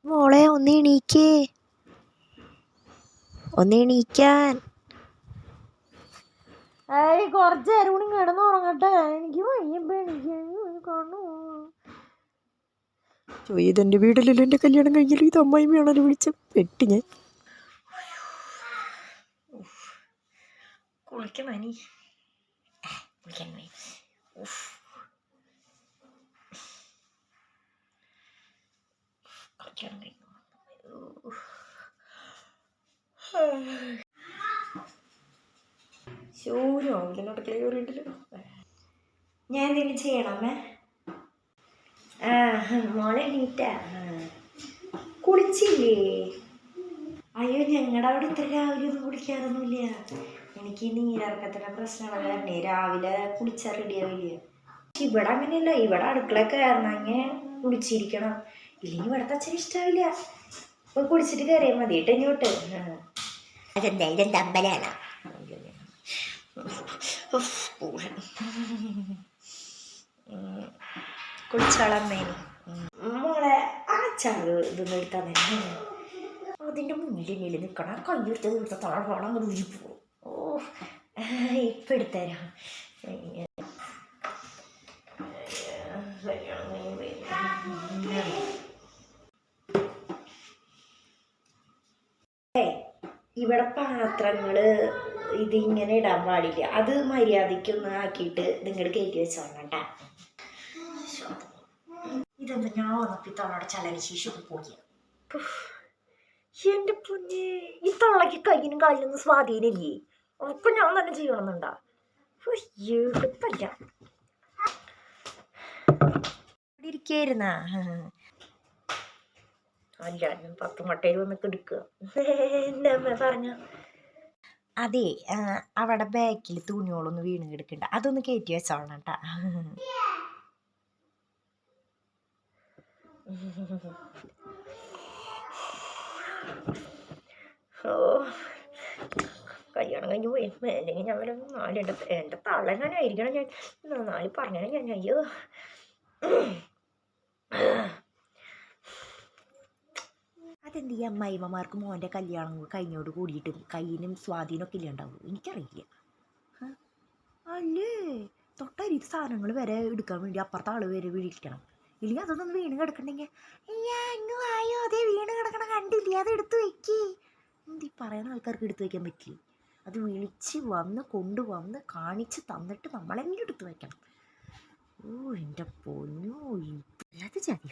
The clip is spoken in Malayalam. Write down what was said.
മോളെ ഒന്ന് എണീക്കേ, ഒന്ന് എണീക്കാൻ. കുറച്ച് നേരം കൂടി കിടന്ന് ഉറങ്ങട്ടെ, എനിക്ക് വയ്യപ്പോ കാണു. ഇതെൻ്റെ വീട്ടിലല്ലോ, എൻ്റെ കല്യാണം കഴിഞ്ഞല്ലോ, ഇത് അമ്മായിമ്മയാണല്ലോ വിളിച്ച പെട്ടി ഞാൻ. കുളിക്കണി കുളിക്കണേ. ഞാൻ എന്തെങ്കിലും ചെയ്യണമേ? മോളെ എണീറ്റ? കുളിച്ചില്ലേ? അയ്യോ, ഞങ്ങളുടെ അവിടെ ഇത്ര രാവിലെ ഒന്നും കുളിക്കാറൊന്നുമില്ല. എനിക്ക് നീരിറക്കത്തിൻ്റെ പ്രശ്നമുള്ള കാരണേ രാവിലെ കുളിച്ചാൽ റെഡിയാവില്ല. ഇവിടെ അങ്ങനെയല്ല, ഇവിടെ അടുക്കള കയറണമെങ്കിൽ കുളിച്ചിരിക്കണം, ഇല്ലെങ്കിൽ ഇവിടുത്തെ അച്ഛന് ഇഷ്ടമാവില്ല. ഇപ്പൊ കുളിച്ചിട്ട് കയറിയാൽ മതി കേട്ടോ ഇങ്ങോട്ട്. അതെന്തായാലും തമ്പലാണ്. കുളിച്ചോളമ്മേനി. മോളെ ആ ചാറ് ഇതൊന്നും എടുത്താൽ തന്നെ അതിൻ്റെ മുന്നിൽ നിൽക്കണം. കയ്യെടുത്ത് തീർത്ത താഴ്വാണം അങ്ങ് ഉരുപ്പോവും. ഓ, ഇപ്പം എടുത്തരാം. ഇവിടെ പാത്രങ്ങള് ഇതിങ്ങനെ ഇടാൻ പാടില്ല, അത് മര്യാദയ്ക്കൊന്ന് ആക്കിയിട്ട് നിങ്ങൾ കയറ്റി വെച്ചോണ്ട. ഇതെന്താ ഞാൻ വന്നപ്പോ തള്ളയുടെ ചലനശേഷിയൊക്കെ പോയി. എന്റെ പൊന്നെ, ഈ തള്ളക്ക് കയ്യിനും കാലിനൊന്നും സ്വാധീനമില്ലേ? ഒക്കെ ഞാൻ തന്നെ ചെയ്യണമെന്നുണ്ടാ? എളുപ്പല്ല. ഇരിക്കായിരുന്ന അല്ല, ഞാൻ 10 മട്ടയിൽ വന്നൊക്കെ എടുക്കുക. എന്താ പറഞ്ഞ? അതെ, അവിടെ ബാക്കിൽ തുണികളൊന്ന് വീണ് കിടക്കണ്ട, അതൊന്ന് കയറ്റി വെച്ചോളണം കേട്ടാ. ഓ, കല്യാണം കഴിഞ്ഞ് പോയി അല്ലെങ്കിൽ ഞാൻ വല്ല 4 എൻ്റെ തള്ളങ്ങനായിരിക്കണം. ഞാൻ 4 പറഞ്ഞാൽ ഞാൻ അയ്യോ. അതെന്ത് ഈ അമ്മായിമ്മമാർക്ക് മോൻ്റെ കല്യാണം കഴിഞ്ഞോട് കൂടിയിട്ട് കയ്യിനും സ്വാധീനമൊക്കെ ഇല്ലാണ്ടാവും? എനിക്കറിയില്ല. അല്ലേ, തൊട്ടരിത്ത് സാധനങ്ങൾ വരെ എടുക്കാൻ വേണ്ടി അപ്പുറത്തെ ആൾ വരെ വിളിക്കണം, ഇല്ലെങ്കിൽ അതൊന്നും വീണ് കിടക്കണ്ടെങ്കിൽ ഇങ്ങ് വായോ, അതേ വീണ് കിടക്കണ കണ്ടില്ലേ, അത് എടുത്ത് വെക്കി. എന്ത് ഈ പറയുന്ന ആൾക്കാർക്ക് എടുത്ത് വയ്ക്കാൻ പറ്റില്ല? അത് വിളിച്ച് വന്ന് കൊണ്ടുവന്ന് കാണിച്ച് തന്നിട്ട് നമ്മളെങ്കിലും എടുത്ത് വയ്ക്കണം. ഓ എൻ്റെ പൊന്നോ, അത് ചതി.